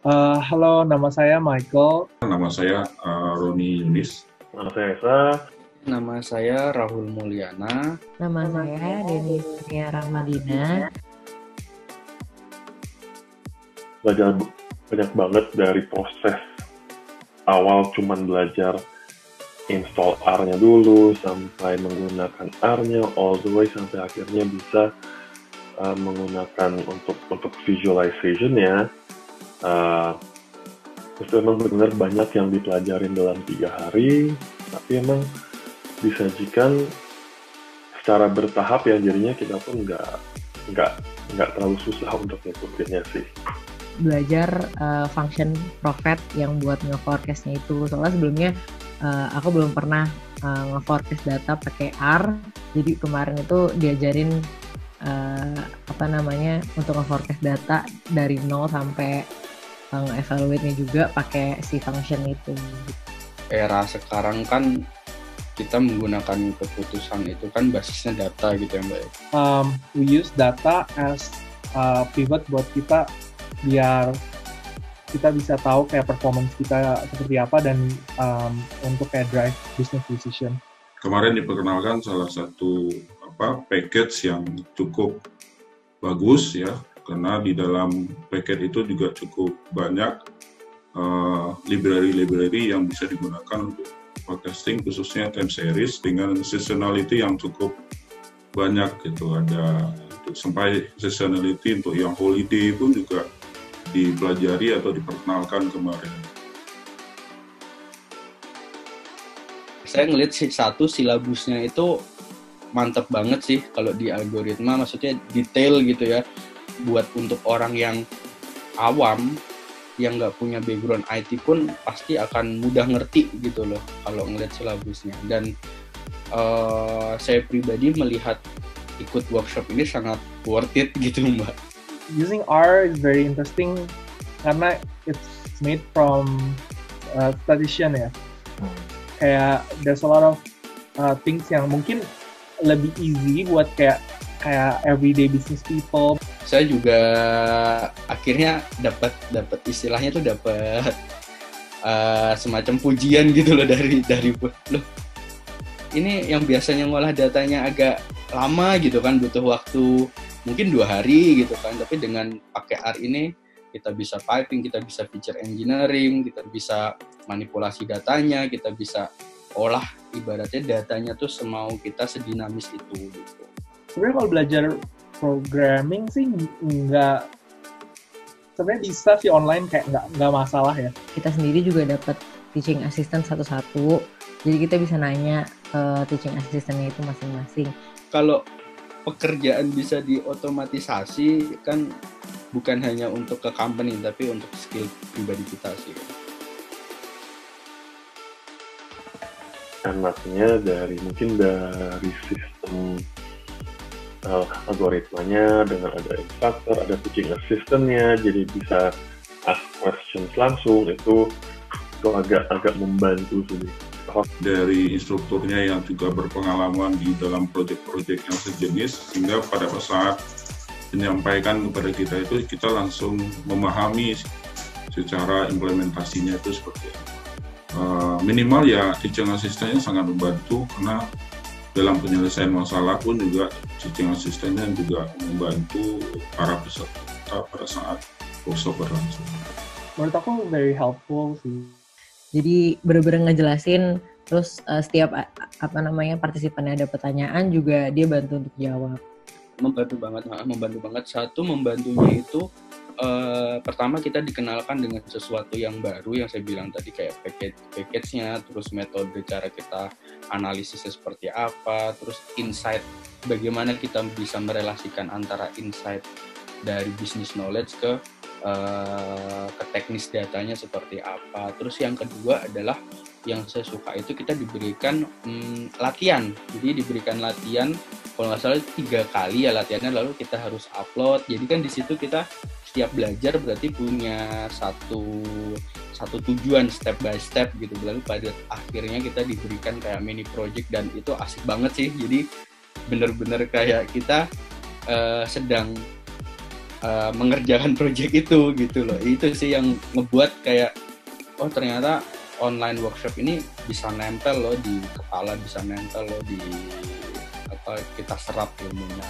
Halo, nama saya Michael. Nama saya Roni Yunis. Nama saya Esa. Nama saya Rahul Mulyana. Nama saya Denis Kurnia Rahmadina. Belajar banyak banget dari proses awal cuman belajar install R-nya dulu sampai menggunakan R-nya all the way sampai akhirnya bisa menggunakan untuk visualization ya. Terus memang benar banyak yang dipelajarin dalam 3 hari, tapi emang disajikan secara bertahap ya, jadinya kita pun nggak terlalu susah untuk ngikutinnya sih. Belajar function Prophet yang buat nge-forecast-nya itu. Soalnya sebelumnya aku belum pernah nge-forecast data pakai R. Jadi kemarin itu diajarin untuk nge-forecast data dari 0 sampai evaluate-nya juga pakai si function itu. Era sekarang kan kita menggunakan keputusan itu kan basisnya data gitu ya Mbak. We use data as pivot buat kita biar kita bisa tahu kayak performance kita seperti apa dan untuk kayak drive business decision. Kemarin diperkenalkan salah satu package yang cukup bagus ya, karena di dalam package itu juga cukup banyak library yang bisa digunakan untuk forecasting, khususnya time series dengan seasonality yang cukup banyak gitu. Ada untuk sampai seasonality untuk yang holiday pun juga dipelajari atau diperkenalkan kemarin. Saya ngeliat satu silabusnya itu mantep banget sih kalau di algoritma, maksudnya detail gitu ya, buat untuk orang yang awam yang nggak punya background IT pun pasti akan mudah ngerti gitu loh kalau ngeliat silabusnya. Dan saya pribadi melihat ikut workshop ini sangat worth it gitu Mbak. Using R is very interesting karena it's made from statistician ya. Kayak there's a lot of things yang mungkin lebih easy buat kayak everyday business people. Saya juga akhirnya dapat istilahnya tuh dapat semacam pujian gitu loh dari loh. Ini yang biasanya ngolah datanya agak lama gitu kan, butuh waktu mungkin 2 hari gitu kan, tapi dengan pakai R ini kita bisa piping, kita bisa feature engineering, kita bisa manipulasi datanya, kita bisa olah ibaratnya datanya tuh semau kita, sedinamis itu gitu. Sebenarnya kalau belajar programming sih sebenarnya bisa sih online, kayak nggak masalah ya. Kita sendiri juga dapat teaching assistant satu-satu. Jadi kita bisa nanya teaching assistant-nya itu masing-masing. Kalau pekerjaan bisa diotomatisasi kan bukan hanya untuk ke company tapi untuk skill pribadi kita sih. Enaknya mungkin dari sistem algoritmanya dengan ada instructor, ada teaching assistant-nya, jadi bisa ask questions langsung, itu agak membantu sih. Dari instrukturnya yang juga berpengalaman di dalam proyek-proyek yang sejenis, sehingga pada saat menyampaikan kepada kita itu kita langsung memahami secara implementasinya itu seperti apa. Minimal ya teaching assistant-nya sangat membantu, karena dalam penyelesaian masalah pun juga teaching assistant-nya juga membantu para peserta pada saat workshop berlangsung. Menurut aku very helpful sih. Jadi benar-benar ngejelasin, terus setiap partisipannya ada pertanyaan juga dia bantu untuk jawab. Membantu banget. Satu, membantunya itu pertama kita dikenalkan dengan sesuatu yang baru yang saya bilang tadi, kayak package-nya, terus metode cara kita analisisnya seperti apa, terus insight, bagaimana kita bisa merelasikan antara insight dari business knowledge ke teknis datanya seperti apa. Terus yang kedua adalah yang saya suka itu kita diberikan latihan. Jadi diberikan latihan, kalau nggak salah 3 kali ya latihannya, lalu kita harus upload. Jadi kan di situ kita setiap belajar berarti punya satu tujuan step by step gitu. Lalu pada akhirnya kita diberikan kayak mini project, dan itu asik banget sih. Jadi bener-bener kayak kita sedang mengerjakan project itu gitu loh. Itu sih yang ngebuat kayak oh ternyata online workshop ini bisa nempel loh di kepala, bisa nempel loh di apa kita serap ilmunya.